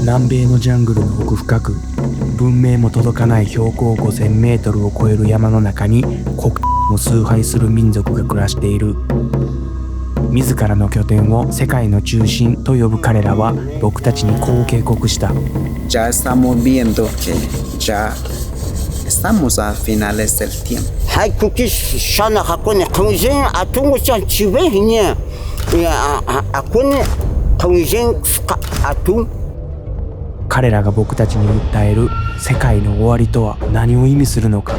南米のジャングルの奥深く、文明も届かない標高5000メートルを超える山の中に黒を崇拝する民族が暮らしている。自らの拠点を世界の中心と呼ぶ彼らは僕たちにこう警告した。Ya estamos viendo que ya estamos a finales del tiempo. Hai kuki shana hakone kongjen atungo chan chive hinya. Akone kongjen atu。彼らが僕たちに訴える世界の終わりとは何を意味するのか。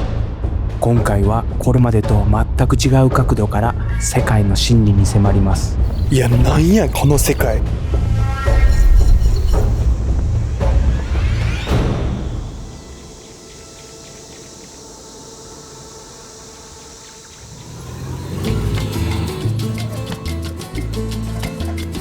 今回はこれまでとは全く違う角度から世界の真理に迫ります。いや、なんやこの世界。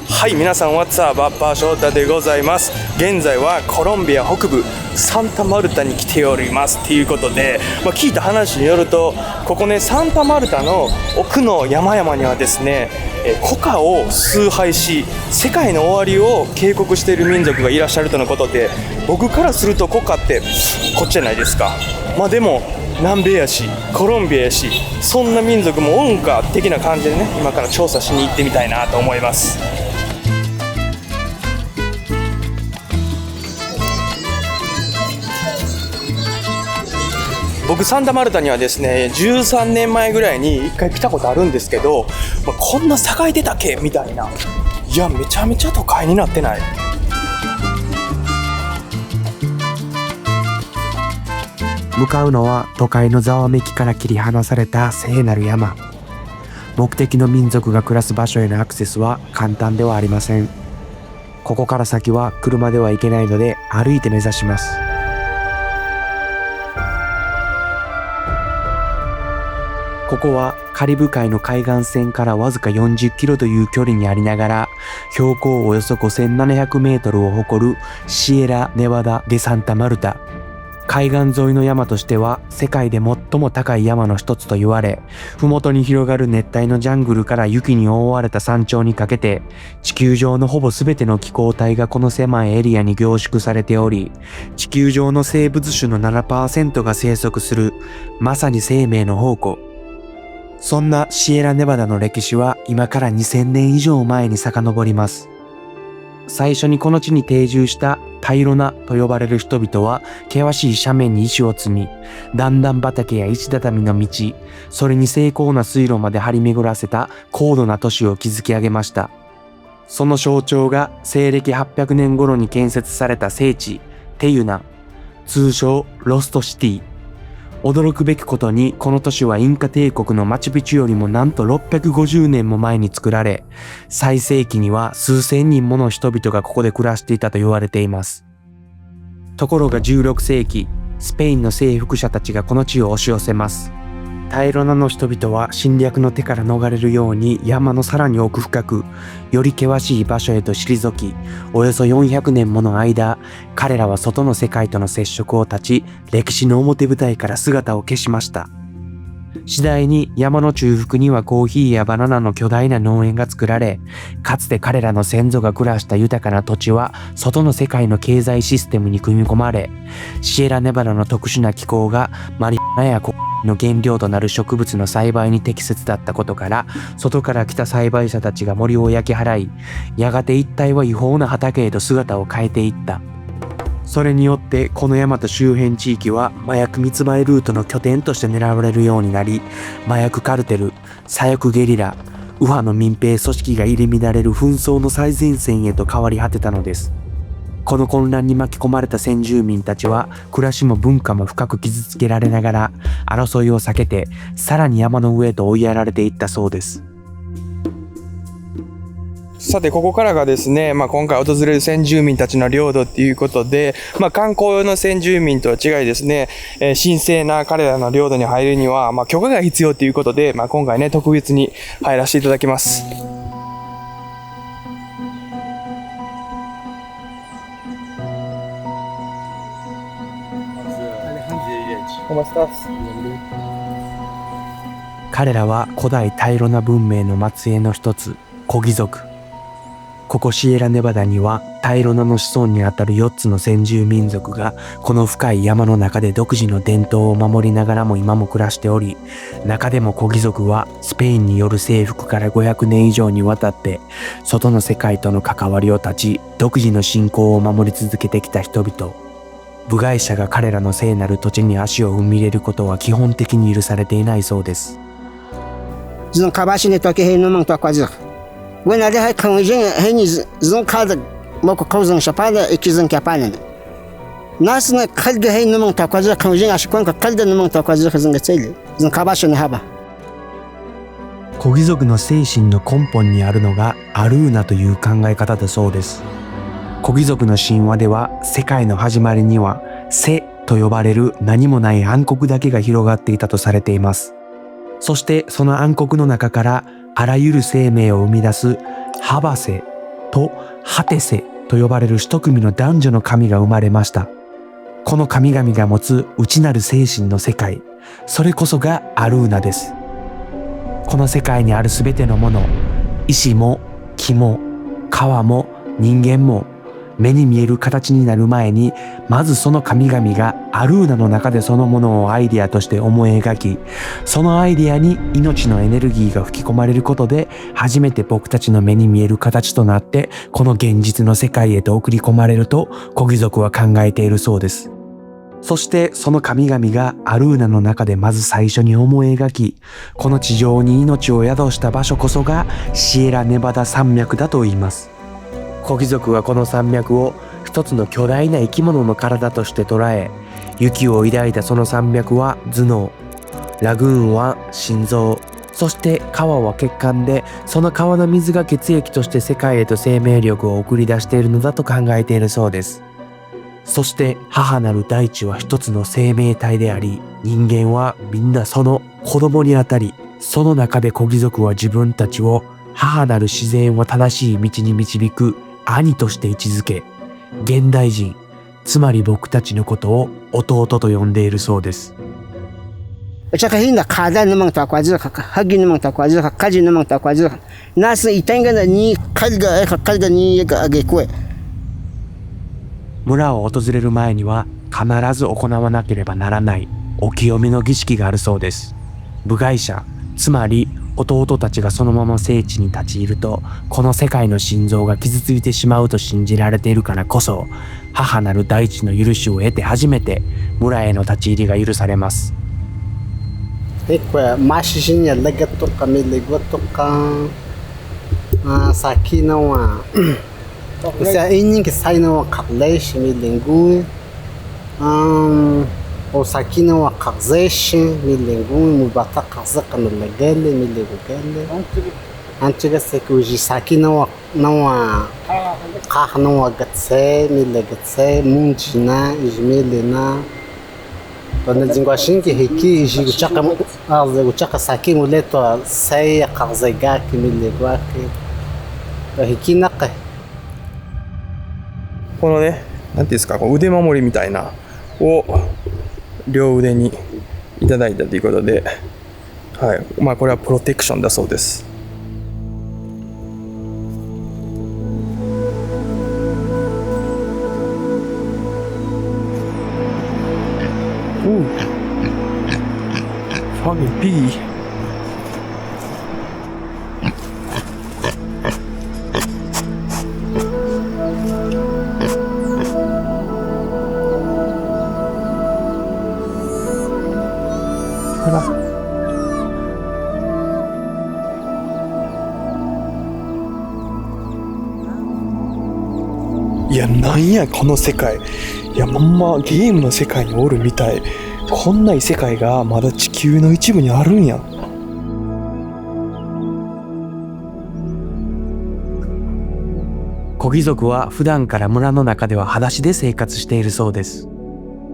はい、皆さん、What's up？ バッパー翔太でございます。現在はコロンビア北部サンタマルタに来ておりますということで、聞いた話によると、ここね、サンタマルタの奥の山々にはですね、コカを崇拝し世界の終わりを警告している民族がいらっしゃるとのことで、僕からするとコカってこっちじゃないですか。でも南米やしコロンビアやし、そんな民族もおるんか的な感じでね、今から調査しに行ってみたいなと思います。僕サンタマルタにはですね、13年前ぐらいに1回来たことあるんですけど、こんな栄えてたっけみたいな。いや、めちゃめちゃ都会になってない？向かうのは都会のざわめきから切り離された聖なる山。目的の民族が暮らす場所へのアクセスは簡単ではありません。ここから先は車では行けないので歩いて目指します。ここはカリブ海の海岸線からわずか40キロという距離にありながら、標高およそ5700メートルを誇るシエラネバダ・デ・サンタマルタ。海岸沿いの山としては世界で最も高い山の一つと言われ、麓に広がる熱帯のジャングルから雪に覆われた山頂にかけて、地球上のほぼ全ての気候帯がこの狭いエリアに凝縮されており、地球上の生物種の 7% が生息する、まさに生命の宝庫。そんなシエラネバダの歴史は今から2000年以上前に遡ります。最初にこの地に定住したタイロナと呼ばれる人々は、険しい斜面に石を積み、段々畑や石畳の道、それに精巧な水路まで張り巡らせた高度な都市を築き上げました。その象徴が西暦800年頃に建設された聖地テユナ、通称ロストシティ。驚くべきことに、この都市はインカ帝国のマチュピチュよりもなんと650年も前に作られ、最盛期には数千人もの人々がここで暮らしていたと言われています。ところが16世紀、スペインの征服者たちがこの地を押し寄せます。タイロナの人々は侵略の手から逃れるように山のさらに奥深く、より険しい場所へと退き、およそ400年もの間、彼らは外の世界との接触を断ち、歴史の表舞台から姿を消しました。次第に山の中腹にはコーヒーやバナナの巨大な農園が作られ、かつて彼らの先祖が暮らした豊かな土地は外の世界の経済システムに組み込まれ、シエラネバダの特殊な気候がマリファナやコの原料となる植物の栽培に適切だったことから、外から来た栽培者たちが森を焼き払い、やがて一帯は違法な畑へと姿を変えていった。それによってこの山と周辺地域は麻薬密売ルートの拠点として狙われるようになり、麻薬カルテル、左翼ゲリラ、右派の民兵組織が入り乱れる紛争の最前線へと変わり果てたのです。この混乱に巻き込まれた先住民たちは、暮らしも文化も深く傷つけられながら、争いを避けてさらに山の上へと追いやられていったそうです。さて、ここからがですね、今回訪れる先住民たちの領土っていうことで、観光用の先住民とは違いですね、神聖な彼らの領土に入るには、許可が必要ということで、今回ね、特別に入らせていただきます。彼らは古代タイロナ文明の末裔の一つ、コギ族。ここシエラネバダにはタイロナの子孫にあたる4つの先住民族がこの深い山の中で独自の伝統を守りながらも今も暮らしており、中でもコギ族はスペインによる征服から500年以上にわたって外の世界との関わりを断ち、独自の信仰を守り続けてきた人々。部外者が彼らの聖なる土地に足を踏み入れることは基本的に許されていないそうです。zung kabashi ne toke he no mang to kwazi wena de hay kan jin he ni zung kada moko kauzang shapada ikizang kapana nas na kalga he no mang to kwazi kan jin ashikon ka kalga no mang to kwazi zung tsele zung kabashi ne haba。コギ族の精神の根本にあるのがアルーナという考え方だそうです。コギ族の神話では世界の始まりにはセと呼ばれる何もない暗黒だけが広がっていたとされています。そしてその暗黒の中からあらゆる生命を生み出すハバセとハテセと呼ばれる一組の男女の神が生まれました。この神々が持つ内なる精神の世界、それこそがアルーナです。この世界にあるすべてのもの、石も木も川も人間も目に見える形になる前に、まずその神々がアルーナの中でそのものをアイデアとして思い描き、そのアイデアに命のエネルギーが吹き込まれることで初めて僕たちの目に見える形となってこの現実の世界へと送り込まれるとコギ族は考えているそうです。そしてその神々がアルーナの中でまず最初に思い描き、この地上に命を宿した場所こそがシエラネバダ山脈だと言います。コギ族はこの山脈を一つの巨大な生き物の体として捉え、雪を抱いたその山脈は頭脳、ラグーンは心臓、そして川は血管で、その川の水が血液として世界へと生命力を送り出しているのだと考えているそうです。そして母なる大地は一つの生命体であり、人間はみんなその子供にあたり、その中でコギ族は自分たちを母なる自然を正しい道に導く兄として位置づけ、現代人、つまり僕たちのことを弟と呼んでいるそうです。Chaka hinda kada no mang to kwazi ka hagi no mang to kwazi ka kaji no mang to kwazi nas itenga ni kalga ni ga age kwe。村を訪れる前には必ず行わなければならないお清めの儀式があるそうです。部外者、つまり弟たちがそのまま聖地に立ち入ると、この世界の心臓が傷ついてしまうと信じられているからこそ、母なる大地の許しを得て初めて村への立ち入りが許されます。Ekwa mashinya lega to kamilego to kan sakina wa sa inin ke saina wa kalesh milengu o sakina wa kazesh milengu mubata kazaka no legale milego gale antiga sekuji sakina wa nawa kahna wa gatse milegatse munjina ijmelena Tonezingwa shinki hiki jiguchaka guchaka saki muleto sai qarzega kimilegwa ke hiki naqe。このね、なんていうんですか、こう腕守りみたいなを両腕にいただいたということで、はい、まあこれはプロテクションだそうです。Fucking pee. Hola. いや、なんやこの世界。いや、まんまゲームの世界におるみたい。こんな異世界がまだ地球の一部にあるんや。コギ族は普段から村の中では裸足で生活しているそうです。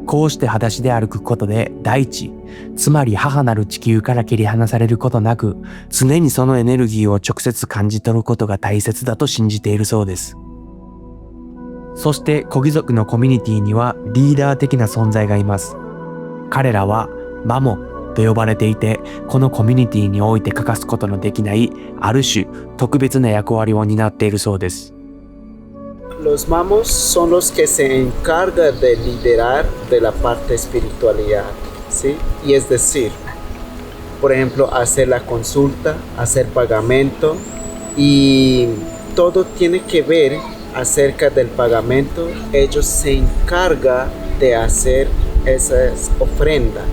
こうして裸足で歩くことで大地、つまり母なる地球から切り離されることなく、常にそのエネルギーを直接感じ取ることが大切だと信じているそうです。そしてコギ族のコミュニティにはリーダー的な存在がいます。彼らはマモと呼ばれていて、このコミュニティにおいて欠かすことのできないある種特別な役割を担っているそうです。Los mamos son los que se encargan de liderar de la parte espiritualidad, ¿sí? Y es decir, por ejemplo, hacer la consulta, hacer pagamento y todo tiene que ver acerca del pagamento. Ellos se encargan de hacer esas ofrendas.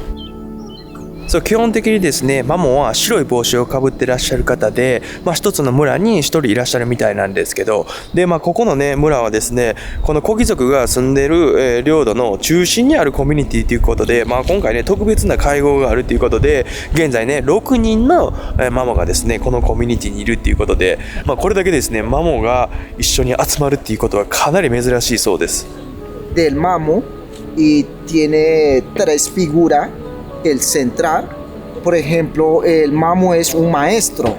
そう基本的にですね、マモは白い帽子をかぶってらっしゃる方で、一つの村に一人いらっしゃるみたいなんですけど、でここのね村はですね、このコギ族が住んでる、領土の中心にあるコミュニティということで、今回ね特別な会合があるということで、現在ね6人の、マモがですねこのコミュニティにいるということで、これだけですねマモが一緒に集まるっていうことはかなり珍しいそうです。del mamo y tiene tres figuras. El central, por ejemplo, el mamo es un maestro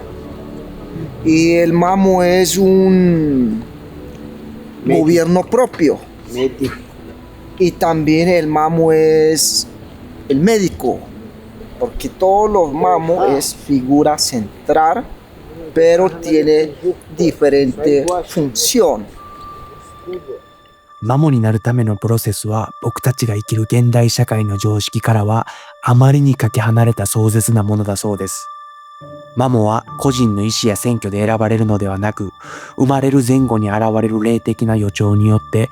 y el mamo es un gobierno propio y también el mamo es el médico, porque todos los mamos es figura central, pero tiene diferente función. マモになるためのプロセスは僕たちが生きる現代社会の常識からはあまりにかけ離れた壮絶なものだそうです。マモは個人の意思や選挙で選ばれるのではなく、生まれる前後に現れる霊的な予兆によって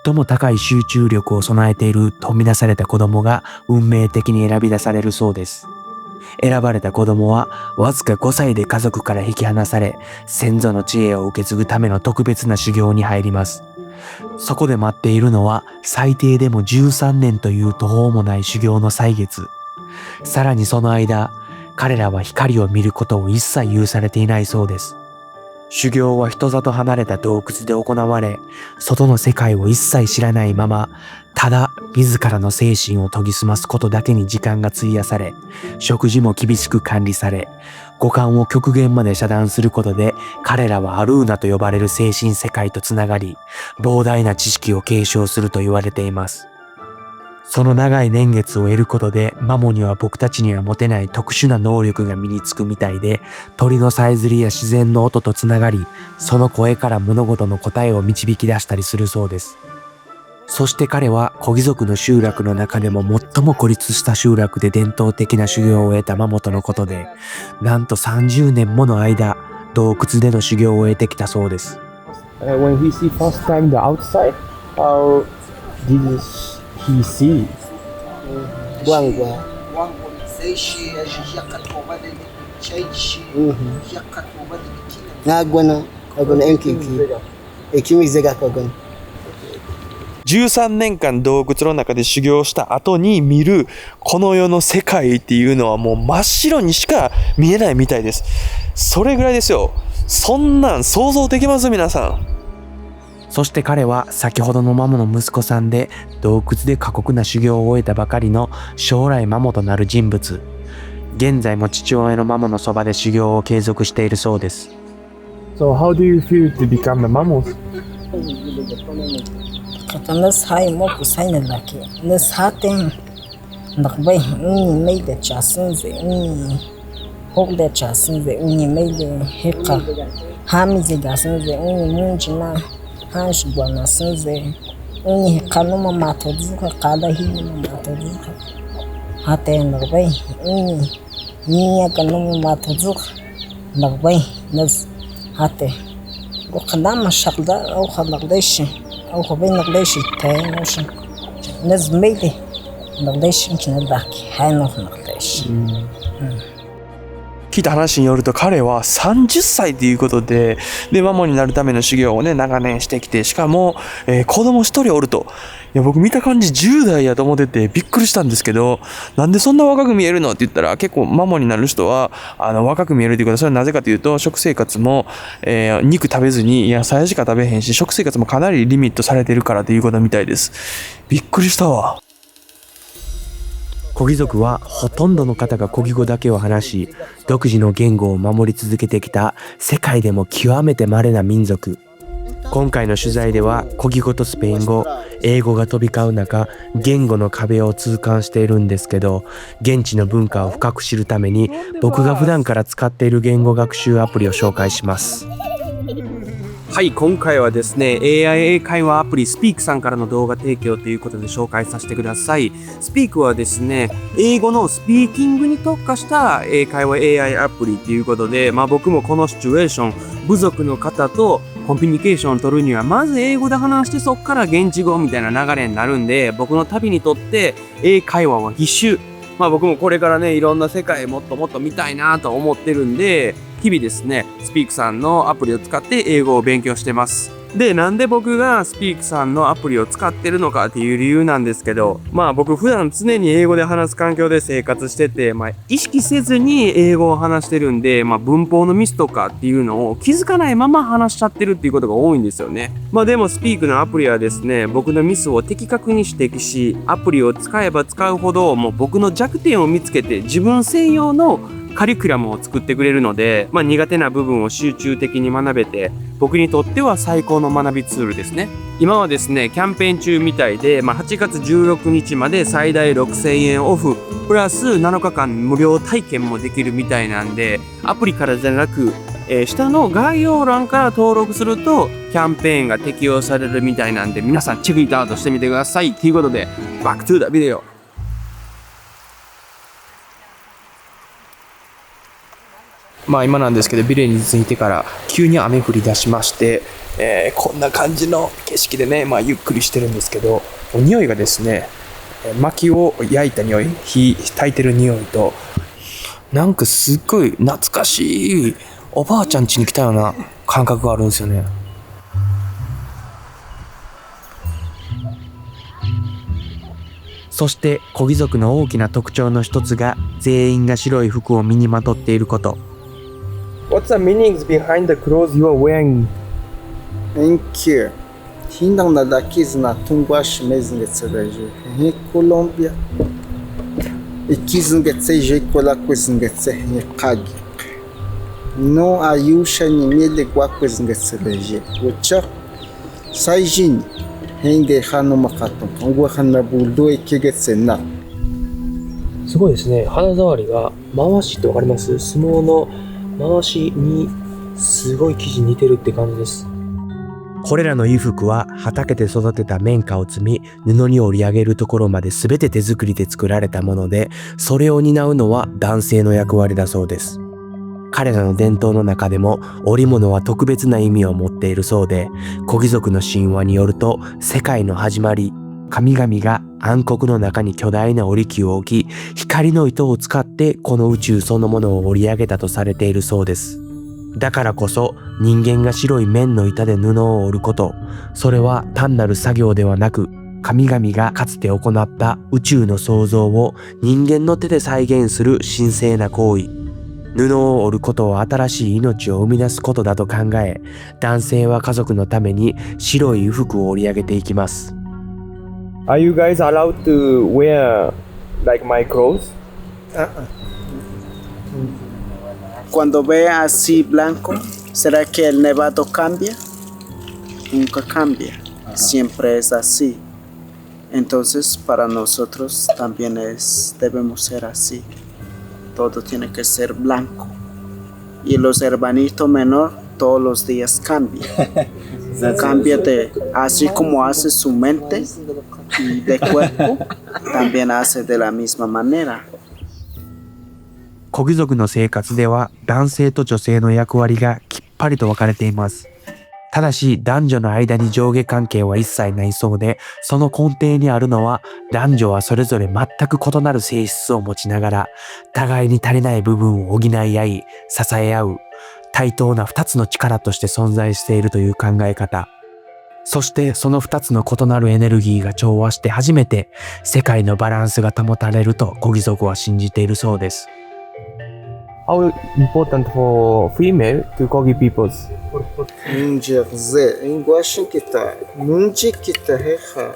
最も高い集中力を備えているとみなされた子供が運命的に選び出されるそうです。選ばれた子供はわずか5歳で家族から引き離され、先祖の知恵を受け継ぐための特別な修行に入ります。そこで待っているのは最低でも13年という途方もない修行の歳月。さらにその間、彼らは光を見ることを一切許されていないそうです。修行は人里離れた洞窟で行われ、外の世界を一切知らないまま、ただ自らの精神を研ぎ澄ますことだけに時間が費やされ、食事も厳しく管理され、五感を極限まで遮断することで、彼らはアルーナと呼ばれる精神世界とつながり、膨大な知識を継承すると言われています。その長い年月を得ることで、マモには僕たちには持てない特殊な能力が身につくみたいで、鳥のさえずりや自然の音とつながり、その声から物事の答えを導き出したりするそうです。そして彼はコギ族の集落の中でも最も孤立した集落で伝統的な修行を得たマモとのことで、なんと30年もの間、洞窟での修行を得てきたそうです。When he see first time the outside, how did he see?13年間洞窟の中で修行した後に見るこの世の世界っていうのはもう真っ白にしか見えないみたいです。それぐらいですよ。そんなん想像できます？皆さん。そして彼は先ほどのマモの息子さんで、洞窟で過酷な修行を終えたばかりの将来マモとなる人物。現在も父親のマモのそばで修行を継続しているそうです。So how do you feel to become a mammoth? Nas hai mo ku sai na laki nas hatin nakbai mai da chasin ze hok da chasin ze mai da heka hami ze da sin ze munjina han shi gwana sin ze kanu ma mato zuka kada hi ma mato zuka hatin nakbai ni ya kanu ma mato zuka nakbai nas hatin ko kadam shaqda au khalaqdaish أو خبين نقديش التاني عشان ناس ميلي نقديش يمكن نضحكي هاي نقديش 聞いた話によると彼は30歳ということで、マモになるための修行をね長年してきて、しかも、子供一人おると。いや僕見た感じ10代やと思っててびっくりしたんですけど、なんでそんな若く見えるのって言ったら、結構マモになる人は若く見えるということは、それはなぜかというと食生活も、肉食べずに野菜しか食べへんし、食生活もかなりリミットされてるからということみたいです。びっくりしたわ。コギ族はほとんどの方がコギ語だけを話し、独自の言語を守り続けてきた世界でも極めて稀な民族。今回の取材ではコギ語とスペイン語、英語が飛び交う中、言語の壁を痛感しているんですけど、現地の文化を深く知るために僕が普段から使っている言語学習アプリを紹介します。はい、今回はですね、AI 英会話アプリ Speak さんからの動画提供ということで紹介させてください。Speak はですね、英語のスピーキングに特化した英会話 AI アプリということで、僕もこのシチュエーション、部族の方とコミュニケーションを取るには、まず英語で話してそっから現地語みたいな流れになるんで、僕の旅にとって英会話は必修。僕もこれからね、いろんな世界もっともっと見たいなと思ってるんで、日々ですね、Speak さんのアプリを使って英語を勉強してます。で、なんで僕が Speak さんのアプリを使ってるのかっていう理由なんですけど、僕普段常に英語で話す環境で生活してて、意識せずに英語を話してるんで、文法のミスとかっていうのを気づかないまま話しちゃってるっていうことが多いんですよね。でも Speak のアプリはですね、僕のミスを的確に指摘し、アプリを使えば使うほど、僕の弱点を見つけて自分専用のカリキュラムを作ってくれるので、苦手な部分を集中的に学べて、僕にとっては最高の学びツールですね。今はですね、キャンペーン中みたいで、8月16日まで最大6000円オフ、プラス7日間無料体験もできるみたいなんで、アプリからじゃなく、下の概要欄から登録すると、キャンペーンが適用されるみたいなんで、皆さんチェックイットアウトしてみてください。ということで、バックトゥーザビデオ。今なんですけど、ビレに着いてから急に雨降り出しまして、こんな感じの景色でね、ゆっくりしてるんですけど、匂いがですね、薪を焼いた匂い、火焚いてる匂いと、なんかすっごい懐かしいおばあちゃん家に来たような感覚があるんですよね。そしてコギ族の大きな特徴の一つが、全員が白い服を身にまとっていること。What's the meanings behind the clothes you are wearing? Em que hindang na daquis na tunguash mesmo de cerveja em Colômbia e quisem que seja cola coisa que seja cag não ayusha ni mele gua coisa que cerveja ocha saijin henge hanu makato ngwa hana buldo e kege senna。 すごいですね。肌触りが回しってわかります？相撲の回しにすごい生地似てるって感じです。これらの衣服は畑で育てた綿花を摘み、布に織り上げるところまで全て手作りで作られたもので、それを担うのは男性の役割だそうです。彼らの伝統の中でも織物は特別な意味を持っているそうで、コギ族の神話によると、世界の始まり、神々が暗黒の中に巨大な織り機を置き、光の糸を使ってこの宇宙そのものを織り上げたとされているそうです。だからこそ人間が白い綿の板で布を織ること、それは単なる作業ではなく、神々がかつて行った宇宙の創造を人間の手で再現する神聖な行為。布を織ることは新しい命を生み出すことだと考え、男性は家族のために白い衣服を織り上げていきます。Are you guys allowed to wear like my clothes? Cuando ve así blanco, ¿será que el nevado cambia? Nunca cambia, siempre es así. Entonces para nosotros también debemos ser así. Todo tiene que ser blanco. Y los hermanitos menor todos los días cambian. Cambia así como hace su mente y de cuerpo, también hace de la misma manera. コギ族の生活では男性と女性の役割がきっぱりと分かれています。ただし男女の間に上下関係は一切ないそうで、その根底にあるのは、男女はそれぞれ全く異なる性質を持ちながら、互いに足りない部分を補い合い、支え合う、対等な二つの力として存在しているという考え方。そしてその二つの異なるエネルギーが調和して初めて世界のバランスが保たれるとコギ族は信じているそうです。How important for female to Kogi peoples? Nunca ze ingwashin kita nunji kita heha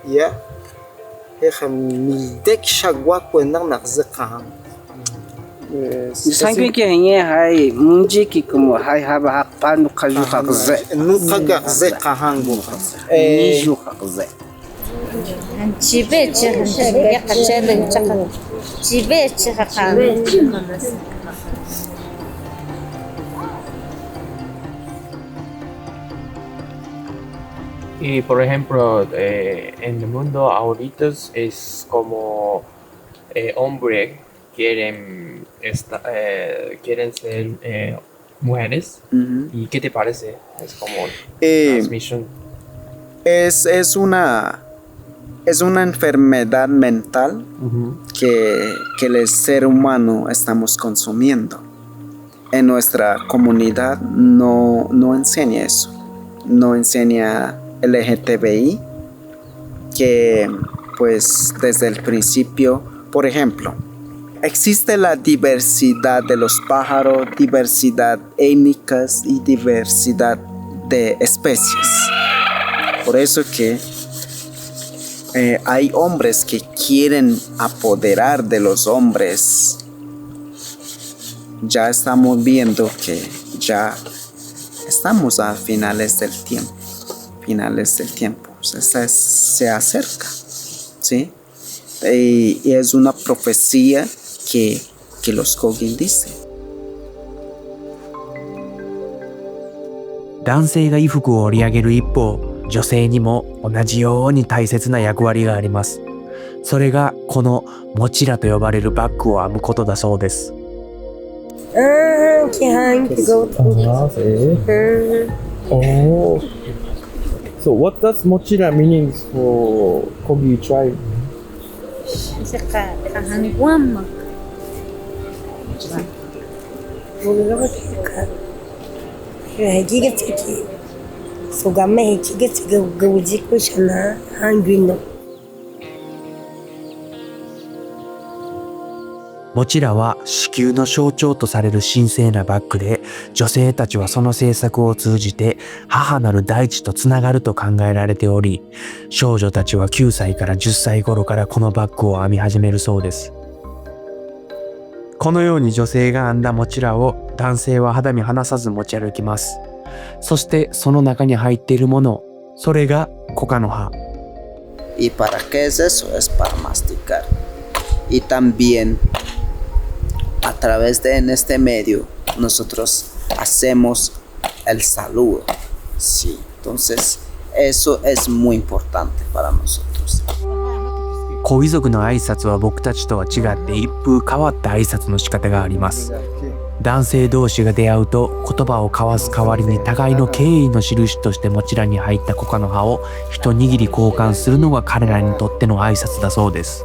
ya heha mildek shagwa kwenang nakzeka. Sangue que é hai munji que como hai haba hakpa no kaju hakze no kagze kahango niju hakze 집에 약간 쟤는 잠깐 집에 약간 Y por ejemplo, en el mundo ahorita es como hombre quieren ser mujeres. ¿Y qué te parece? Es como transmisión. Es una enfermedad mental que el ser humano estamos consumiendo. En nuestra comunidad no enseña eso. No enseña LGTBI, que pues desde el principio, por ejemplo, existe la diversidad de los pájaros, diversidad étnicas y diversidad de especies. Por eso que hay hombres que quieren apoderar de los hombres. Ya estamos viendo que ya estamos a finales del tiempo. Se acerca, ¿sí? Y es una profecía que los Kogin dice. 男性が衣服を織り上げる一方、女性にも同じように大切な役割があります。それがこのモチラと呼ばれるバッグを編むことだそうです。Oh. So what does mochila meanings for Kogi tribe?モチラは子宮の象徴とされる神聖なバッグで、女性たちはその制作を通じて母なる大地とつながると考えられており、少女たちは9歳から10歳頃からこのバッグを編み始めるそうです。このように女性が編んだモチラを男性は肌身離さず持ち歩きます。そしてその中に入っているもの、それがコカの葉。¿Y para qué es eso? Es para masticar. Y también a través de en este medio nosotros hacemos el saludo. Sí, entonces eso es muy importante para nosotros. 古遺族の挨拶は僕たちとは違って一風変わった挨拶の仕方があります。男性同士が出会うと言葉を交わす代わりに互いの敬意の印としてモチラに入ったコカの葉を一握り交換するのが彼らにとっての挨拶だそうです。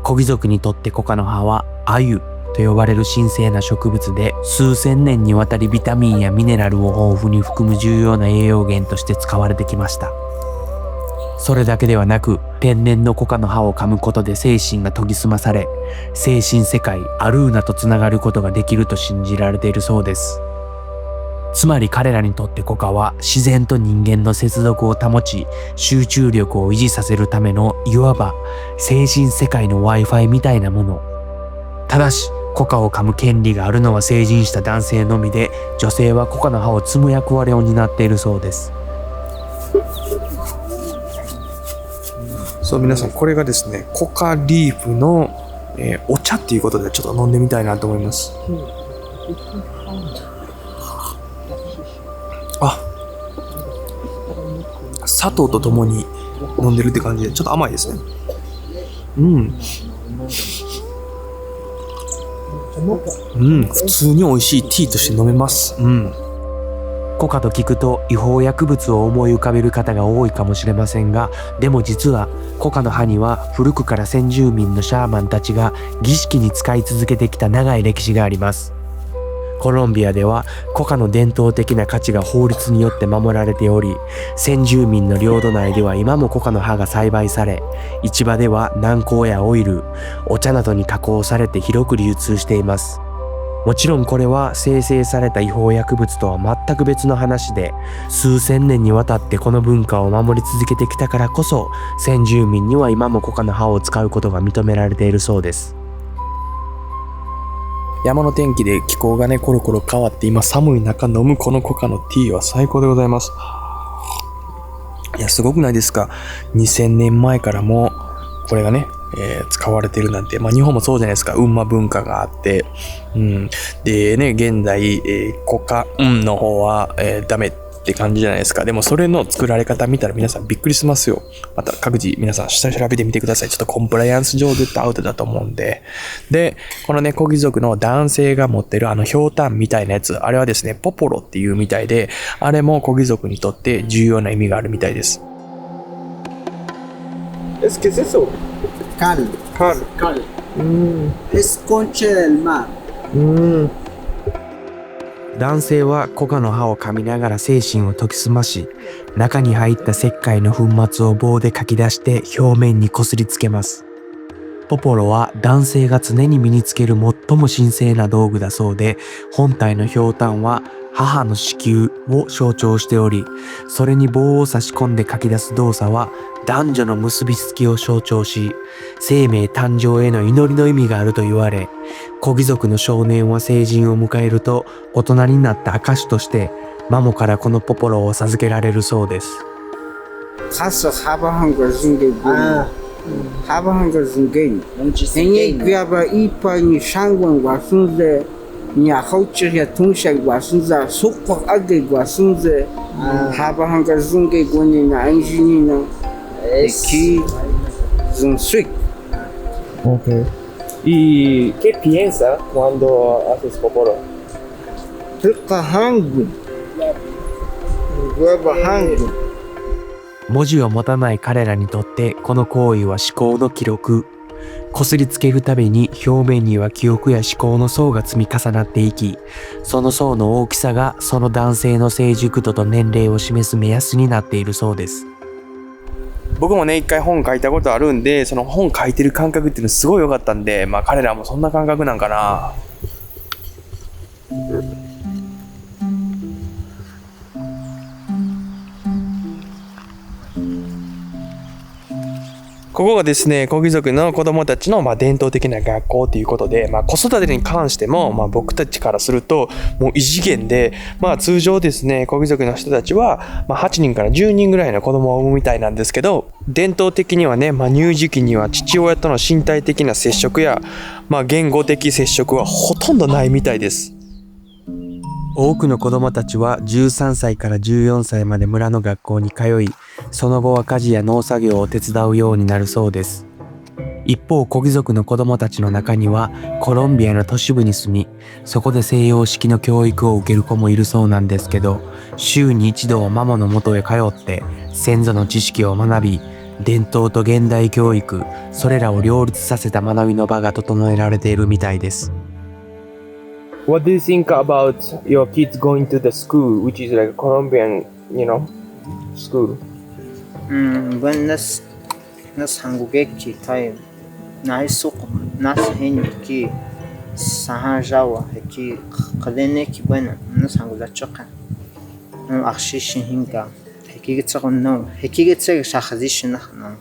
古貴族にとってコカの葉はアユと呼ばれる神聖な植物で、数千年にわたりビタミンやミネラルを豊富に含む重要な栄養源として使われてきました。それだけではなく、天然のコカの葉を噛むことで精神が研ぎ澄まされ、精神世界アルーナとつながることができると信じられているそうです。つまり彼らにとってコカは自然と人間の接続を保ち、集中力を維持させるためのいわば精神世界の Wi-Fi みたいなもの。ただし、コカを噛む権利があるのは成人した男性のみで、女性はコカの葉を摘む役割を担っているそうです。そう、皆さんこれがですね、コカリーフの、お茶っていうことでちょっと飲んでみたいなと思います。あ、砂糖とともに飲んでるって感じでちょっと甘いですね。普通に美味しいティーとして飲めます。コカと聞くと違法薬物を思い浮かべる方が多いかもしれませんが、でも実はコカの葉には古くから先住民のシャーマンたちが儀式に使い続けてきた長い歴史があります。コロンビアではコカの伝統的な価値が法律によって守られており、先住民の領土内では今もコカの葉が栽培され、市場では軟膏やオイル、お茶などに加工されて広く流通しています。もちろんこれは生成された違法薬物とは全く別の話で、数千年にわたってこの文化を守り続けてきたからこそ、先住民には今もコカの葉を使うことが認められているそうです。山の天気で気候がね、コロコロ変わって今寒い中飲むこのコカのティーは最高でございます。いや、すごくないですか。2000年前からもこれがね、使われてるなんて、日本もそうじゃないですか。馬文化があって、でね、現在、コカの方は、ダメっって感じじゃないですか。でもそれの作られ方見たら皆さんびっくりしますよ。また各自皆さん下調べてみてください。ちょっとコンプライアンス上絶対アウトだと思うんで。で、このね、コ貴族の男性が持ってるひょうたんみたいなやつ、あれはですね、ポポロっていうみたいで、あれもコ貴族にとって重要な意味があるみたいです。Es que es eso. Cal. Cal. Es concha del mar. 男性はコカの葉を噛みながら精神を研ぎ澄まし、中に入った石灰の粉末を棒でかき出して表面にこすりつけます。ポポロは男性が常に身につける最も神聖な道具だそうで、本体のひょうたんは母の子宮を象徴しており、それに棒を差し込んでかき出す動作は男女の結びつきを象徴し、生命誕生への祈りの意味があると言われ、コ貴族の少年は成人を迎えると大人になった証としてマモからこのポポロを授けられるそうです。Habang zungin. Hanya graba ipa ni shangwan wasunze. Ni haucher ya tungsha wasunza sokwa age wasunze. Habang zungin goni na anjinina. Eki zunsuik. Ok. ¿Y qué piensa cuando haces poporo? Tuka hangu. Graba hangu. 文字を持たない彼らにとってこの行為は思考の記録。こすりつけるたびに表面には記憶や思考の層が積み重なっていき、その層の大きさがその男性の成熟度と年齢を示す目安になっているそうです。僕もね、一回本書いたことあるんで、その本書いてる感覚っていうのすごい良かったんで、まあ彼らもそんな感覚なんかな。ここがですね、コ貴族の子供たちの伝統的な学校ということで、子育てに関しても、僕たちからするともう異次元で、通常ですね、コ貴族の人たちは、8人から10人ぐらいの子供を産むみたいなんですけど、伝統的にはね、乳児期には父親との身体的な接触や、言語的接触はほとんどないみたいです。多くの子供たちは13歳から14歳まで村の学校に通い、その後は家事や農作業を手伝うようになるそうです。一方、コ貴族の子供たちの中にはコロンビアの都市部に住み、そこで西洋式の教育を受ける子もいるそうなんですけど、週に一度ママの元へ通って先祖の知識を学び、伝統と現代教育、それらを両立させた学びの場が整えられているみたいです。What do you think about your kids going to the school, which is like Colombian, school? When nas hanguge ki time na suq nas hen ki sahajawa ki qadene ki bueno nas hanguga choqa akhshish hinga ki gitsaqno ki gitsaq shakhzish nakhna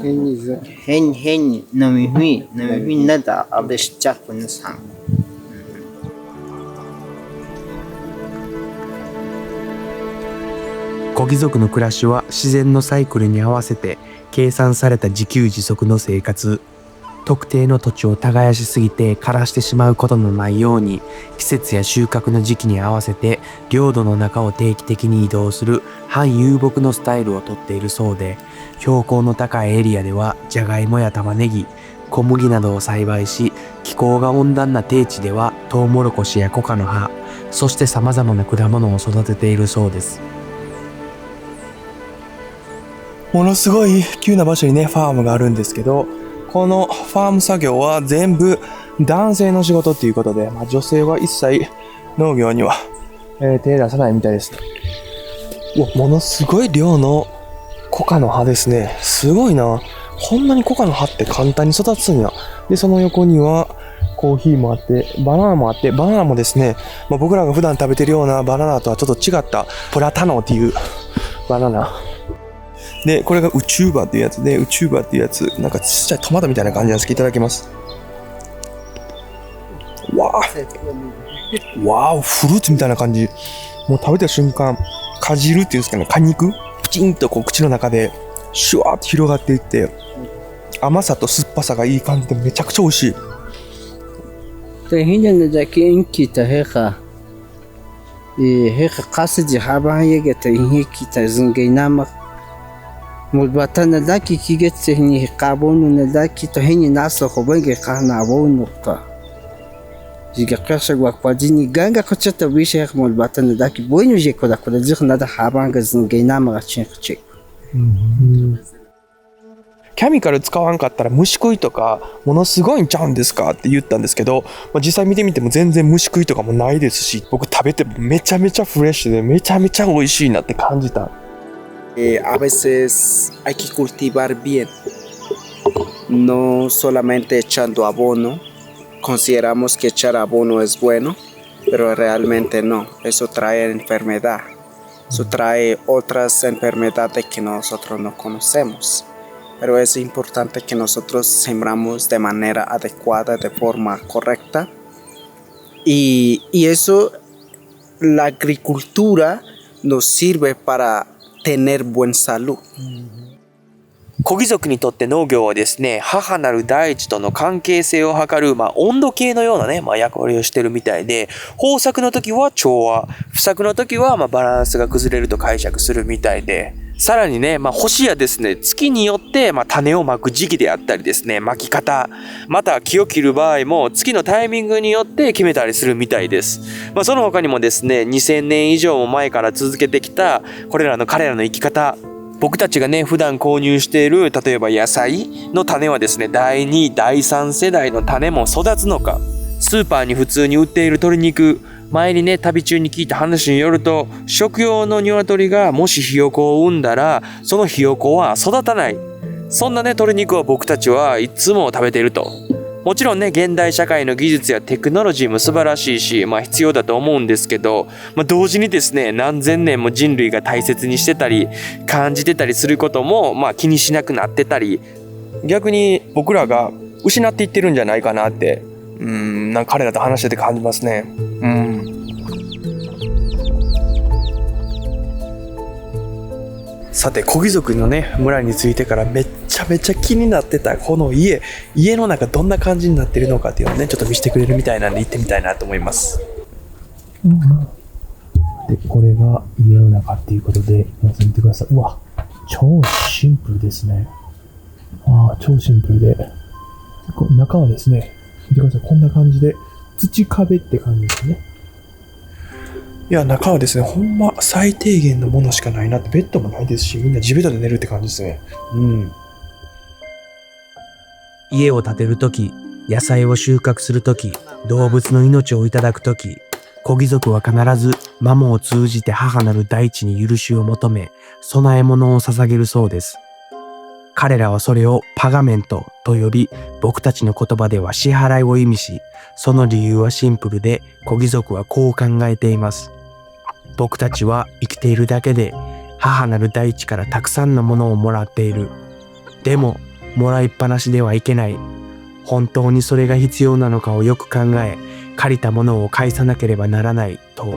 hen namihui nada adesh chaq nas hangコ貴族の暮らしは自然のサイクルに合わせて計算された自給自足の生活。特定の土地を耕しすぎて枯らしてしまうことのないように、季節や収穫の時期に合わせて領土の中を定期的に移動する半遊牧のスタイルをとっているそうで、標高の高いエリアではジャガイモや玉ねぎ、小麦などを栽培し、気候が温暖な低地ではトウモロコシやコカの葉、そして様々な果物を育てているそうです。ものすごい急な場所にね、ファームがあるんですけど、このファーム作業は全部男性の仕事っていうことで、女性は一切農業には、手出さないみたいです。ものすごい量のコカの葉ですね。すごいな。こんなにコカの葉って簡単に育つんや。で、その横にはコーヒーもあって、バナナもあって、バナナもですね、僕らが普段食べてるようなバナナとはちょっと違ったプラタノっていうバナナ。で、これが宇宙バっていうやつで、宇宙バっていうやつ、なんかちっちゃいトマトみたいな感じなんですけど、いただきます。わー、フルーツみたいな感じ。もう食べた瞬間、かじるっていうんですかね、果肉プチンとこう口の中で、シュワーって広がっていって、甘さと酸っぱさがいい感じでめちゃくちゃ美味しい。هيك قاصد حابها يجت هيك تزنجينام ملبطنا ذاكي كي جت هني قابون ذاكي تهني ناس خبنجي قهنا بون نقطة جيجا قرشك وقباديني جانجا كتشت بيش هيك ملبطنا ذاكي بوين يجي كذا كذا زيخ ندا حابها زنجينام غتشين خشيك キャミカル使わんかったら虫食いとかものすごいんちゃうんですかって言ったんですけど、実際見てみても全然虫食いとかもないですし、僕食べてもめちゃめちゃフレッシュでめちゃめちゃ美味しいなって感じた。A veces hay que cultivar bien, no solamente echando abono. Consideramos que echar abono es bueno, pero realmente no. Eso trae enfermedad, eso trae otras enfermedades que nosotros no conocemos. Pero es importante que nosotros sembramos de manera adecuada, de forma correcta. Y eso, la agricultura nos sirve para tener buena salud. コギ族にとって農業はですね、母なる大地との関係性を図る、温度計のようなね、役割をしてるみたいで、豊作の時は調和、不作の時はバランスが崩れると解釈するみたいで、さらにね、星やですね、月によって、種をまく時期であったりですね、まき方、また木を切る場合も月のタイミングによって決めたりするみたいです。その他にもですね、2000年以上も前から続けてきた、彼らの生き方、僕たちがね、普段購入している、例えば野菜の種はですね、第2、第3世代の種も育つのか、スーパーに普通に売っている鶏肉、前にね、旅中に聞いた話によると、食用の鶏がもしひよこを産んだら、そのひよこは育たない。そんなね、鶏肉を僕たちはいつも食べていると。もちろんね、現代社会の技術やテクノロジーも素晴らしいし、必要だと思うんですけど、同時にですね、何千年も人類が大切にしてたり、感じてたりすることも、気にしなくなってたり、逆に僕らが失っていってるんじゃないかなって、なんか彼らと話してて感じますね。さて、コギ族のね、村に着いてからめちゃめちゃ気になってたこの家の中どんな感じになってるのかっていうのをね、ちょっと見せてくれるみたいなんで行ってみたいなと思います。で、これが家の中っていうことで、皆さん見てください。うわ、超シンプルですね。超シンプルで。中はですね、見てください。こんな感じで、土壁って感じですね。いや、中はですね、ほんま最低限のものしかないなって、ベッドもないですし、みんな地べたで寝るって感じですね。家を建てるとき、野菜を収穫するとき、動物の命をいただくとき、コギ族は必ずマモを通じて母なる大地に許しを求め、供え物を捧げるそうです。彼らはそれをパガメントと呼び、僕たちの言葉では支払いを意味し、その理由はシンプルで、コギ族はこう考えています。僕たちは生きているだけで、母なる大地からたくさんのものをもらっている。でも、もらいっぱなしではいけない。本当にそれが必要なのかをよく考え、借りたものを返さなければならないと。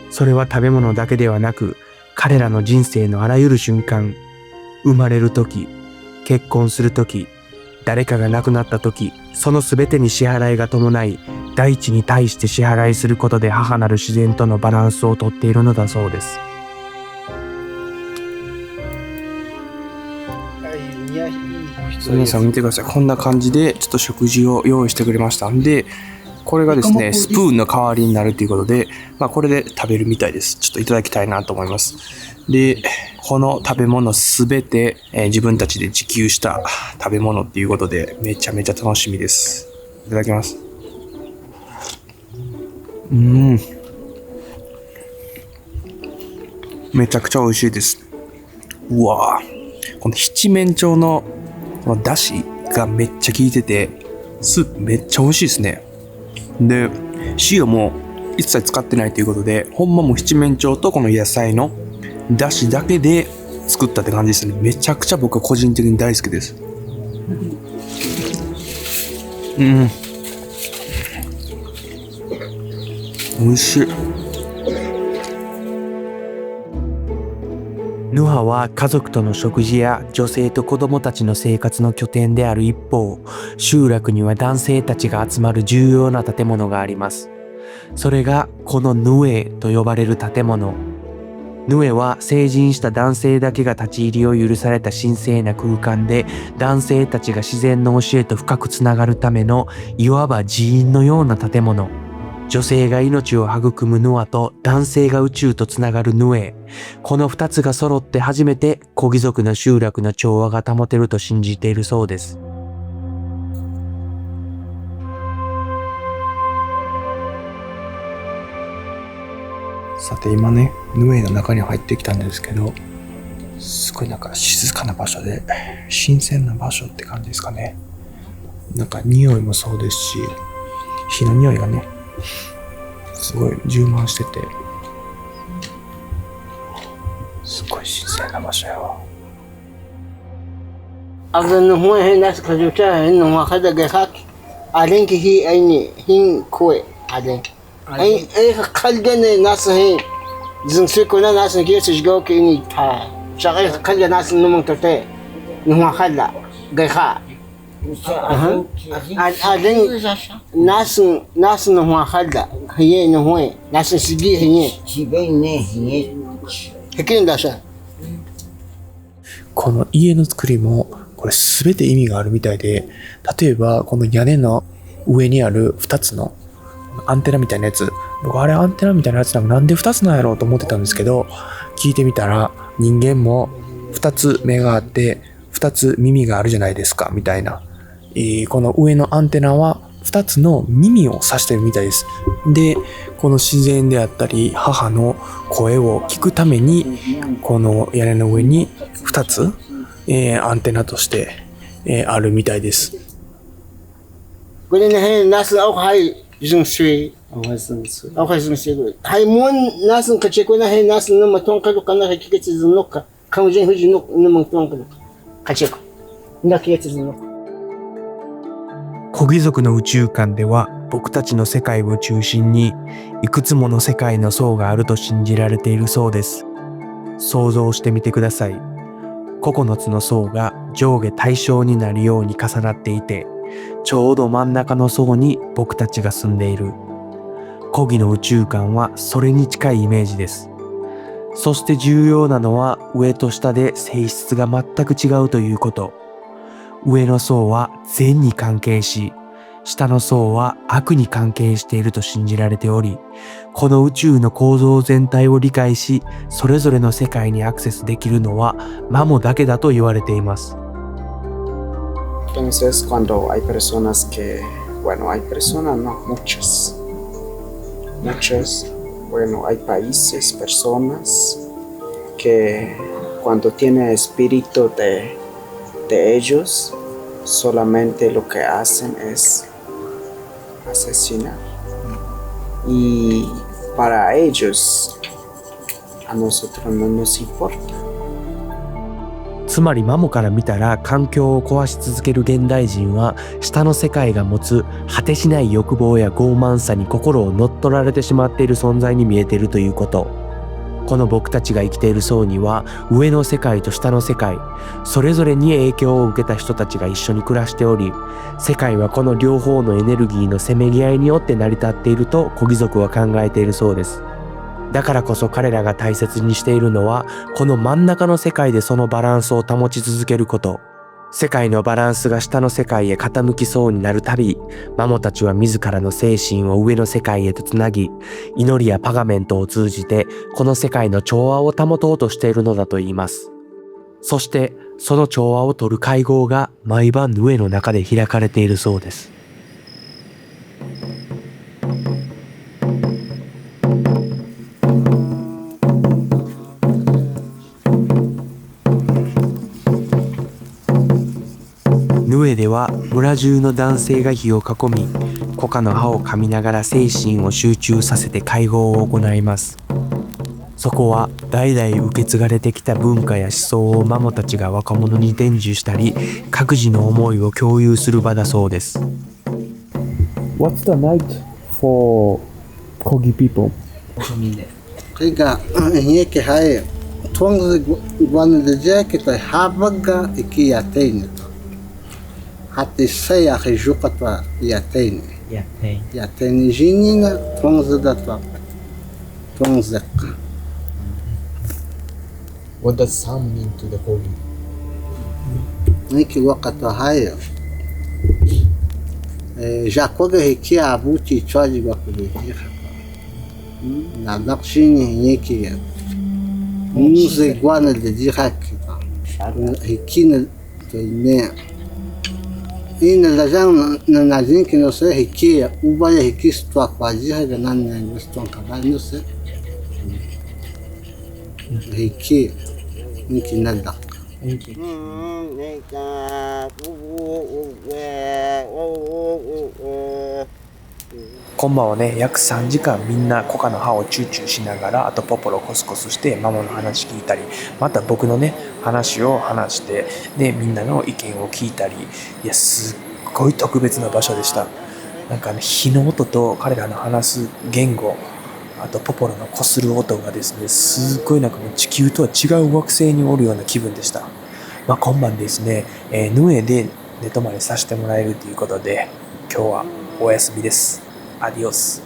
それは食べ物だけではなく、彼らの人生のあらゆる瞬間、生まれるとき、結婚するとき、誰かが亡くなったとき、そのすべてに支払いが伴い、大地に対して支払いすることで母なる自然とのバランスをとっているのだそうです。皆さん見てください。こんな感じでちょっと食事を用意してくれましたんで、これがですね、スプーンの代わりになるということで、これで食べるみたいです。ちょっといただきたいなと思います。で、この食べ物すべて、自分たちで自給した食べ物っていうことで、めちゃめちゃ楽しみです。いただきます。めちゃくちゃ美味しいです。うわぁ。この七面鳥の出汁がめっちゃ効いてて、スープめっちゃ美味しいですね。で、塩も一切使ってないということで、ほんまもう七面鳥とこの野菜の出汁だけで作ったって感じですね。めちゃくちゃ僕は個人的に大好きです。美味しい。ヌハは家族との食事や女性と子供たちの生活の拠点である一方、集落には男性たちが集まる重要な建物があります。それがこのヌエと呼ばれる建物。ヌエは成人した男性だけが立ち入りを許された神聖な空間で、男性たちが自然の教えと深くつながるためのいわば寺院のような建物。女性が命を育むヌアと男性が宇宙とつながるヌエ。この2つが揃って初めてコギ族の集落の調和が保てると信じているそうです。さて今ね、ヌエの中に入ってきたんですけど、すごいなんか静かな場所で、新鮮な場所って感じですかね。なんか匂いもそうですし、火の匂いがね、すごい充満してて、すごい新鮮な場所よ。أظن هو الناس كجوتها إنه أخذ جهات عليك هي أيني هين كوي عليك أي خلجنا ناس هي زنسكونا ناس كيس جوك إني تا شغال خلجنا ناس نمون تطي نهو خلا جهات ناس نهو خلا هي نهو ناس سجي هي هكين داشا この家の作りもこれ全て意味があるみたいで、例えばこの屋根の上にある2つのアンテナみたいなやつ、僕あれアンテナみたいなやつなんで2つなんやろうと思ってたんですけど、聞いてみたら人間も2つ目があって2つ耳があるじゃないですかみたいな、この上のアンテナは2つの耳を指してるみたいです。で、この自然であったり母の声を聞くためにこの屋根の上に2つ、アンテナとして、あるみたいです。قلنا هي الناس أو هاي جنسي أو هاي جنسي هاي مو ناس كتشكونا هي ناس نما تونكلو كنا هي كتزنوكا كم جين هي جنوك نما تونكلو كتشكو ناكي يتزنوكا コギ族の宇宙観では僕たちの世界を中心にいくつもの世界の層があると信じられているそうです。想像してみてください。9つの層が上下対称になるように重なっていて、ちょうど真ん中の層に僕たちが住んでいる。コギの宇宙観はそれに近いイメージです。そして重要なのは上と下で性質が全く違うということ。上の層は善に関係し、下の層は悪に関係していると信じられており、この宇宙の構造全体を理解し、それぞれの世界にアクセスできるのはマモだけだと言われています。Entonces, cuando hay personas que, bueno, hay personas, no, muchas, bueno, hay países, personas que cuando tienen espíritu de ellos, solamente lo que hacen es asesinar. Y para ellos, a nosotros no nos importa. つまりマモから見たら環境を壊し続ける現代人は下の世界が持つ果てしない欲望や傲慢さに心を乗っ取られてしまっている存在に見えているということ。この僕たちが生きている層には上の世界と下の世界、それぞれに影響を受けた人たちが一緒に暮らしており、世界はこの両方のエネルギーのせめぎ合いによって成り立っているとコギ族は考えているそうです。だからこそ彼らが大切にしているのは、この真ん中の世界でそのバランスを保ち続けること。世界のバランスが下の世界へ傾きそうになるたび、マモたちは自らの精神を上の世界へとつなぎ、祈りやパガメントを通じてこの世界の調和を保とうとしているのだと言います。そしてその調和を取る会合が毎晩ヌエの中で開かれているそうです。ヌエでは村中の男性が火を囲み、コカの葉を噛みながら精神を集中させて会合を行います。そこは代々受け継がれてきた文化や思想をマモたちが若者に伝授したり、各自の思いを共有する場だそうです。What's the night for Kogi people? Kaya niya kaya tuwang guwan na dyan kita habag ka ikiyatain ito. Hati saya kijukat wa yatain. Yaten jininga tongza da tua. Tongza. What does San mean to the Kogi? Niki wakata hayo. Jakoga hiki abuti chaji bakude hika. Na dakshini niki ya. Muze guana de diraki. Hiki na ne. Ina lajan na nazin ki no se hiki ya ubaya hiki sto kwaji ha na na sto kabal no se. Hiki niki na dak.今晩はね、約3時間みんなコカの葉をチューチューしながら、あとポポロコスコスしてママの話聞いたり、また僕のね話を話して、でみんなの意見を聞いたり、いやすっごい特別な場所でした。なんか火の音と彼らの話す言語、あとポポロのこする音がですね、すっごいなんかもう地球とは違う惑星におるような気分でした。今晩ですね、ヌエで寝泊まりさせてもらえるということで、今日はお休みです。アディオス。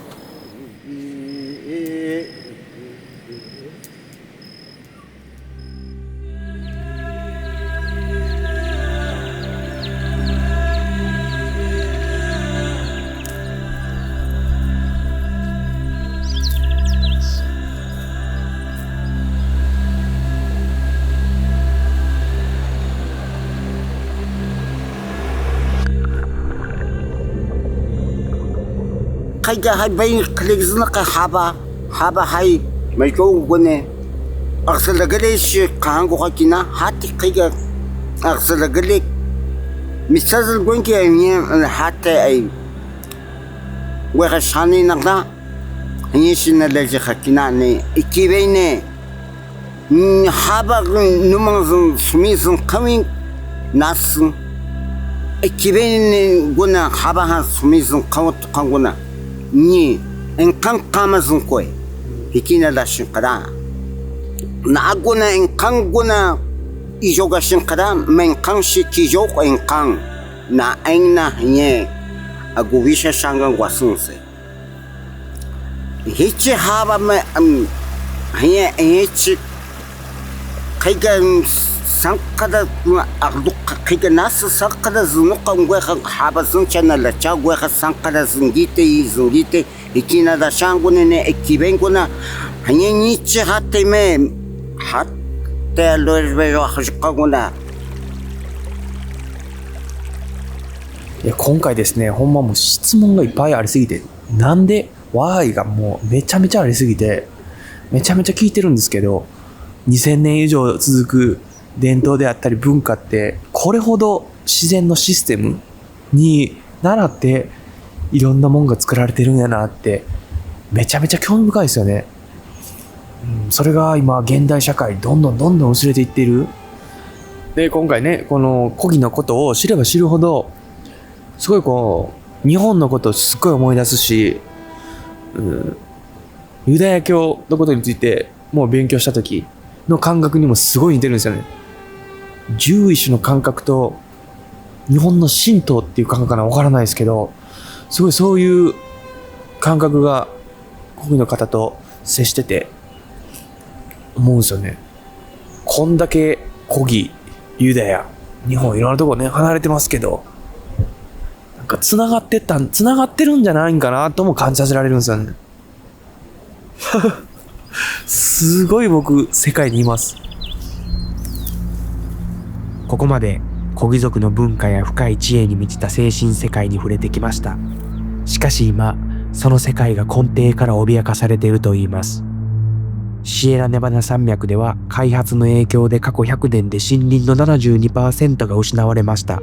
Kaya hay bayin kligzna ka haba hay majo gune arsalagale shi kango hakina hati kaya arsalagale misazal gonki ay hatta ay wega shani nagda yishina leje hakina ne ikibene haba numang smizun coming nas ikibene guna haba han smizun kawt kanguna ni en kan kamazun koy hikina la shinkada na aguna en kan guna ijoga shinkada men kan shiki joko en kan na aina nye aguvisha shangan wasunse hichi haba me hanye hichi kaiga sankada agduka kaiga nas sankada zunuka ngwe haba zunchana la chagwe sankada zungite ikina da shangune ne ekibenguna hanye nichi hatte me hatte lorbe yo hajkaguna。今回ですね、ほんまもう質問がいっぱいありすぎて、なんでワーイがもうめちゃめちゃありすぎて、めちゃめちゃ聞いてるんですけど、2000年以上続く伝統であったり文化ってこれほど自然のシステムに倣っていろんなもんが作られてるんやなってめちゃめちゃ興味深いですよね。それが今現代社会どんどん薄れていっている。で今回ね、この古儀のことを知れば知るほどすごいこう日本のことをすっごい思い出すし、ユダヤ教のことについてもう勉強した時の感覚にもすごい似てるんですよね。ジューイッシュの感覚と日本の神道っていう感覚かな、わからないですけど、すごいそういう感覚が古儀の方と接してて思うんですよね。こんだけ古儀、ユダヤ、日本いろんなとこね離れてますけど、なんか繋がってるんじゃないんかなとも感じさせられるんですよね。すごい僕世界にいます。ここまで古儀族の文化や深い知恵に満ちた精神世界に触れてきました。しかし今その世界が根底から脅かされているといいます。シエラネバダ山脈では開発の影響で過去100年で森林の 72% が失われました。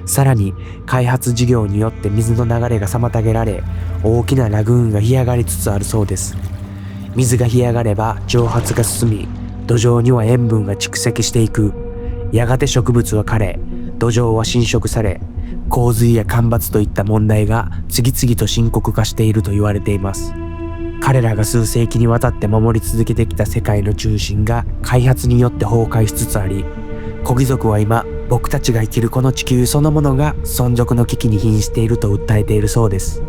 さらに開発事業によって水の流れが妨げられ、大きなラグーンが干上がりつつあるそうです。水が干上がれば蒸発が進み、土壌には塩分が蓄積していく。やがて植物は枯れ、土壌は侵食され、洪水や干ばつといった問題が次々と深刻化していると言われています。彼らが数世紀にわたって守り続けてきた世界の中心が開発によって崩壊しつつあり、古儀族は今僕たちが生きるこの地球そのものが存続の危機に瀕していると訴えているそうです。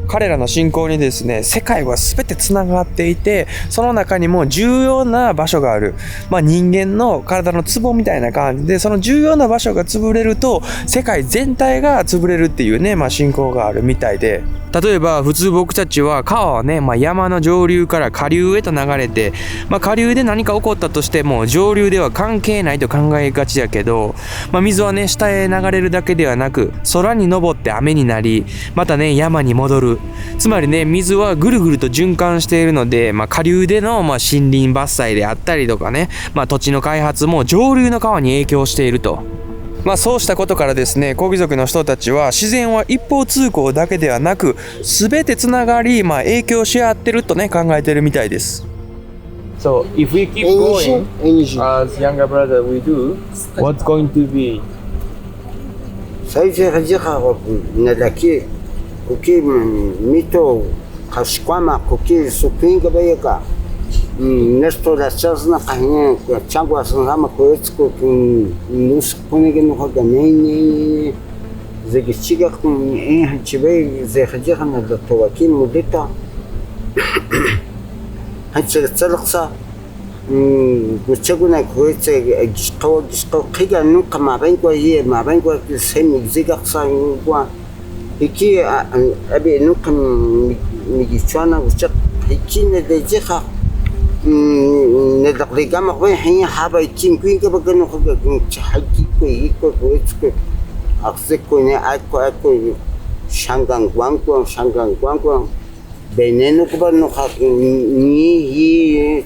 彼らの信仰にですね、世界は全てつながっていて、その中にも重要な場所がある。人間の体のツボみたいな感じで、その重要な場所が潰れると世界全体が潰れるっていうね、信仰があるみたいで、例えば普通僕たちは川はね、山の上流から下流へと流れて、下流で何か起こったとしても上流では関係ないと考えがちやけど、水はね、下へ流れるだけではなく、空に昇って雨になり、またね、山に戻る。つまりね、水はぐるぐると循環しているので、下流での森林伐採であったりとかね、土地の開発も上流の川に影響していると。そうしたことからですね、コギ族の人たちは自然は一方通行だけではなく、全てつながり、影響し合ってるとね、考えてるみたいです。So, if we keep going as younger brother we do, what's going to be? Kuki mito kaskwama kuki supinga bayaka nesto la chazna kahne changwa sanama koetsko nus kunige no haganene zegichiga kun chibe zehjahna da towakin mudita hanche tsalqsa guchaguna koetse gishqaw qiga nu kama bankwa ye ma bankwa semi zigaqsa kwa iki abi nukan migichana guchak iki ne dejeha ne daqligama qoy hin haba ikin kuinga bagano khoga chahaki ko iko koetsko akseko ne ako shangang gwangko beneno ko no khak ni hi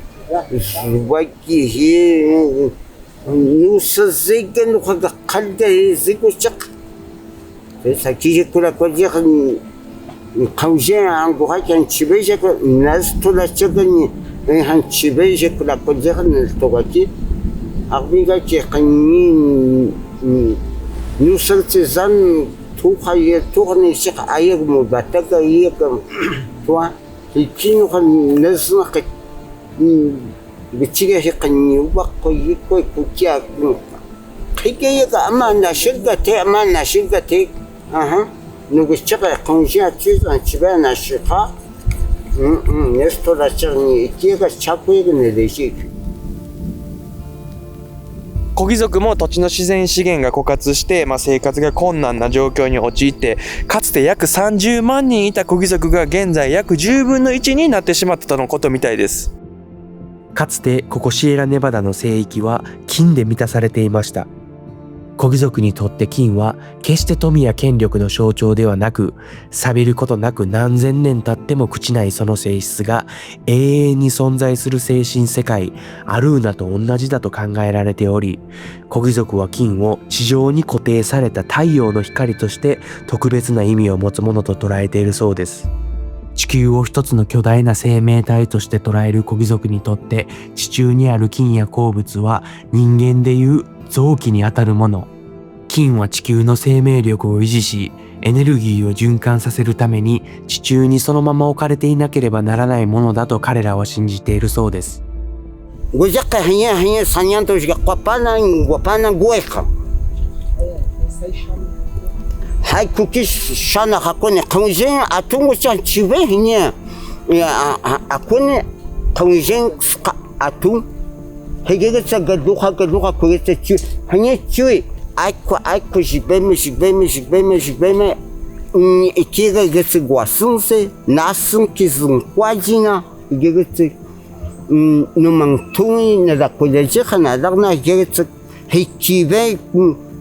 waki hi nu sazegen khoga qalga zigo chak Saki kula kwaje kauje an go hakan chibeje ko nas tola chagani han chibeje kula kwaje han togati arbiga ke qani nusarti zan tu khaye tourni shik ayeg mo bataka yek toi ikinu kan nasna qit bichiga qani ubaq yiko kukia qike ka amana shirgate nuguchaka konjia tizan chibana shika nesto la chani ikiga chakuigne deshi。コギ族も土地の自然資源が枯渇して、生活が困難な状況に陥って、かつて約30万人いたコギ族が現在約10分の1になってしまったとのことみたいです。かつてここシエラネバダの聖域は金で満たされていました。コギ族にとって金は決して富や権力の象徴ではなく、錆びることなく何千年経っても朽ちないその性質が永遠に存在する精神世界アルーナと同じだと考えられており、コギ族は金を地上に固定された太陽の光として特別な意味を持つものと捉えているそうです。地球を一つの巨大な生命体として捉えるコギ族にとって、地中にある金や鉱物は人間でいう臓器にあたるもの。金は地球の生命力を維持し、エネルギーを循環させるために地中にそのまま置かれていなければならないものだと彼らは信じているそうです。Hai kuki shana hakone kaunjen atungu chan chive hinya akone kaunjen atu hegege gaduha kuete chu hanya chui aiko jibeme ikiga getse gwasunse nasun kizun kwajina getse numangtuni na da koleje khana dagna getse hikive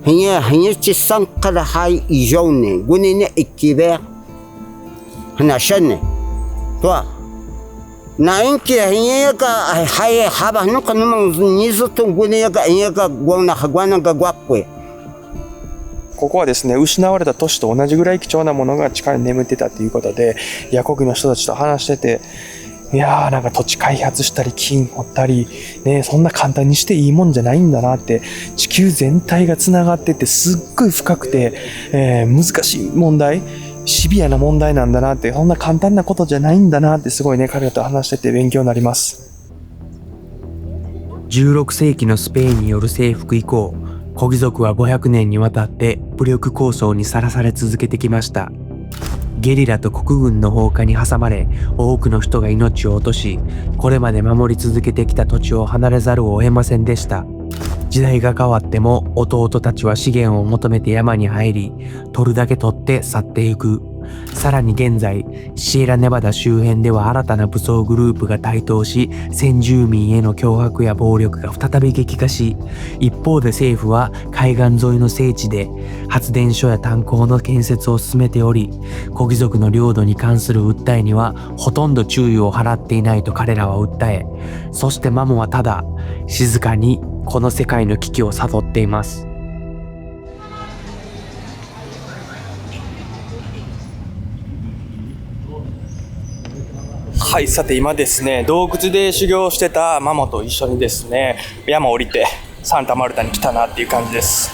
hanya ci sankara hai ijaune gune ne ikibe hana shanne to na inki hanya ka hai haba no kan nizo to gune ga gwana hagwana ga gwakwe。ここはですね、失われた都市と同じぐらい貴重なものが地下に眠ってたということで、ヤコギの人たちと話してて、いやーなんか土地開発したり金掘ったりね、そんな簡単にしていいもんじゃないんだなって、地球全体がつながっててすっごい深くて、難しい問題、シビアな問題なんだなって、そんな簡単なことじゃないんだなってすごいね、彼らと話してて勉強になります。16世紀のスペインによる征服以降、コギ族は500年にわたって武力抗争にさらされ続けてきました。ゲリラと国軍の放火に挟まれ、多くの人が命を落とし、これまで守り続けてきた土地を離れざるを得ませんでした。時代が変わっても弟たちは資源を求めて山に入り、取るだけ取って去っていく。さらに現在、シエラネバダ周辺では新たな武装グループが台頭し、先住民への脅迫や暴力が再び激化し、一方で政府は海岸沿いの聖地で発電所や炭鉱の建設を進めており、コギ族の領土に関する訴えにはほとんど注意を払っていないと彼らは訴え、そしてマモはただ静かにこの世界の危機を悟っています。はい、さて今ですね、洞窟で修行してたママと一緒にですね、山降りてサンタマルタに来たなっていう感じです。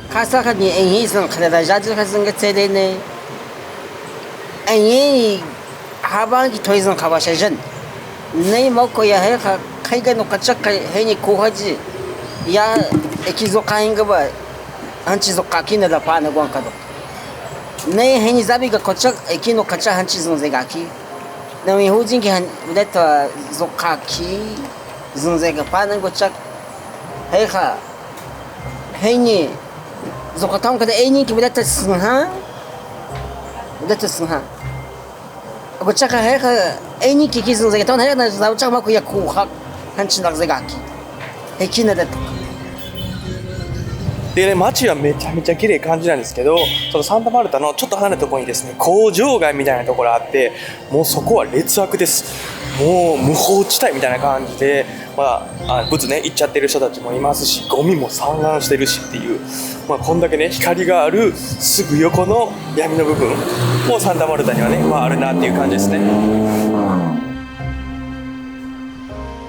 Kasa ni engi sang kada jadi kasang kecede ne. Engi habang ki toizang kabashajan. Nei moko ya he kai ga no kachak he ni kohaji. Ya ekizo kainga ba anchi zo kakina da pa na gwan kado. Nei he ni zabi ga kachak ekino kachak anchi zo zegaki. Na mi hujin ki han udeta zo kaki zo zega pa na gochak. He kha he ni زوجتهم كده أي كي بدأت تسمعها أقول شكل هيك أي كي كيزن زوجتهم هيك زوجتهم ما كوي كوخ هنشين أغزقاكي هيك ندت でね、街はめちゃめちゃ綺麗感じなんですけど、そのサンタマルタのちょっと離れたところにですね、工場街みたいなところがあって、もうそこは劣悪です。もう無法地帯みたいな感じで、物ね、行っちゃってる人たちもいますし、ゴミも散乱してるしっていう、こんだけね、光があるすぐ横の闇の部分もサンタマルタにはね、あるなっていう感じですね。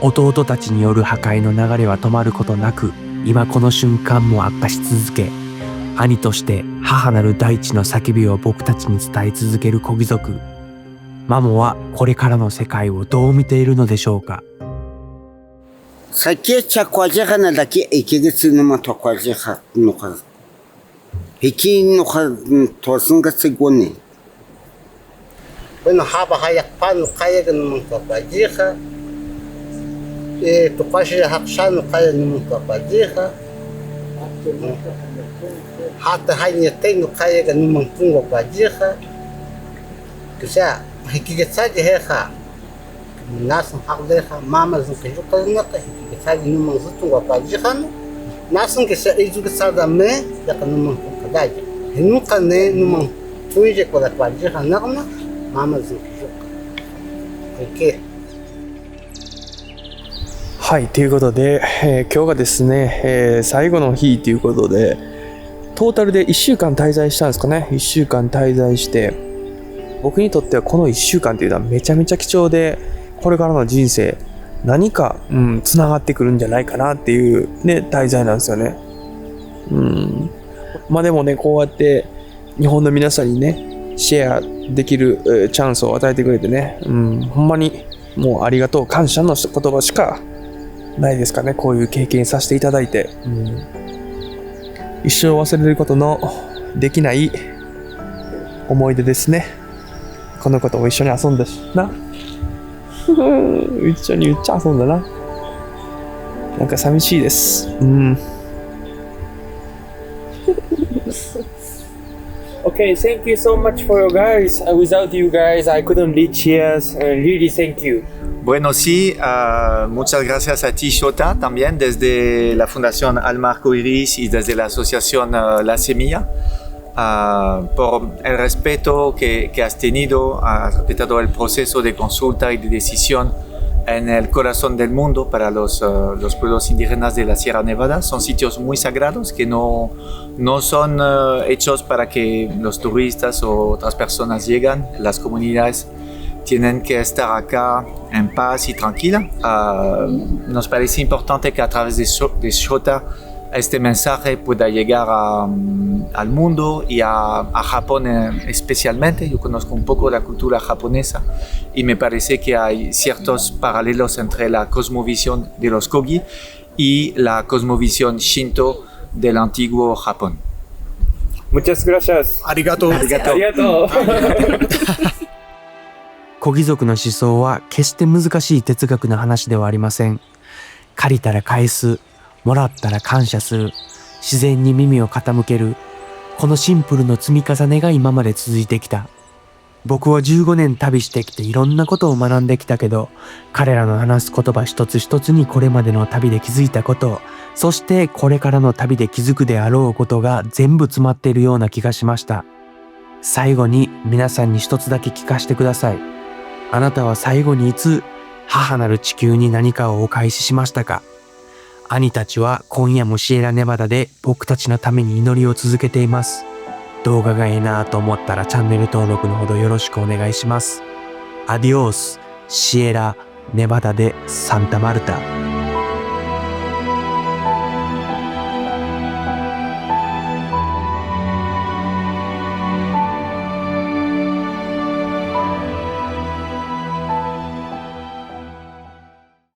弟たちによる破壊の流れは止まることなく、今この瞬間も悪化し続け、兄として母なる大地の叫びを僕たちに伝え続けるコギ族。マモはこれからの世界をどう見ているのでしょうか。Sakia chakwajeha na daki ekigitsi numa tokwajeha nuka. Hiki nuka tosunga sigoni. Bueno, haba hayak pan kaya ganun tokwajeha. Tokwajeha hakshan kaya ganun tokwajeha. Hata hanyate kaya ganun tokwajeha. Kasi hikigitsaje heha. Nasam hakdeha mama zunkejuka naka hikigitsaje numang zutunga kwajeha. Nasam kisa ijugitsada me yaka numang tukadaje. Hinuka ne numang tuije kwa kwajeha nakna mama zunkejuka. Okay. はい、ということで、今日がですね、最後の日ということで、トータルで1週間滞在したんですかね。1週間滞在して、僕にとってはこの1週間というのはめちゃめちゃ貴重で、これからの人生、何か、つながってくるんじゃないかなっていうね、滞在なんですよね。でもね、こうやって日本の皆さんにね、シェアできる、チャンスを与えてくれてね、ほんまにもうありがとう、感謝の言葉しかないですかね。こういう経験させていただいて、一生忘れることのできない思い出ですね。この子とも一緒に遊んだしな。一緒にめっちゃ遊んだな。なんか寂しいです。Okay, thank you so much for you guys. Without you guys, I couldn't reach here. Really, thank you. Bueno, sí, muchas gracias a ti, Shota, también desde la Fundación Alma Arcoiris y desde la Asociación La Semilla, por el respeto que has tenido, has respetado el proceso de consulta y de decisión en el corazón del mundo para los pueblos indígenas de la Sierra Nevada. Son sitios muy sagrados que no son hechos para que los turistas o otras personas lleguen. Las comunidades tienen que estar acá en paz y tranquila. Nos parece importante que a través de Shota este mensaje pueda llegar al mundo y a Japón especialmente. Yo conozco un poco la cultura japonesa y me parece que hay ciertos paralelos entre la cosmovisión de los Kogi y la cosmovisión Shinto del antiguo Japón. Muchas gracias. ありがとう。ありがとう。コギ族の思想は決して難しい哲学の話ではありません。借りたら返す、もらったら感謝する、自然に耳を傾ける、このシンプルの積み重ねが今まで続いてきた。僕は15年旅してきていろんなことを学んできたけど、彼らの話す言葉一つ一つにこれまでの旅で気づいたこと、そしてこれからの旅で気づくであろうことが全部詰まっているような気がしました。最後に皆さんに一つだけ聞かせてください。あなたは最後にいつ母なる地球に何かをお返ししましたか？兄たちは今夜もシエラネバダで僕たちのために祈りを続けています。動画がいいなと思ったらチャンネル登録のほどよろしくお願いします。アディオース、シエラネバダでサンタマルタ。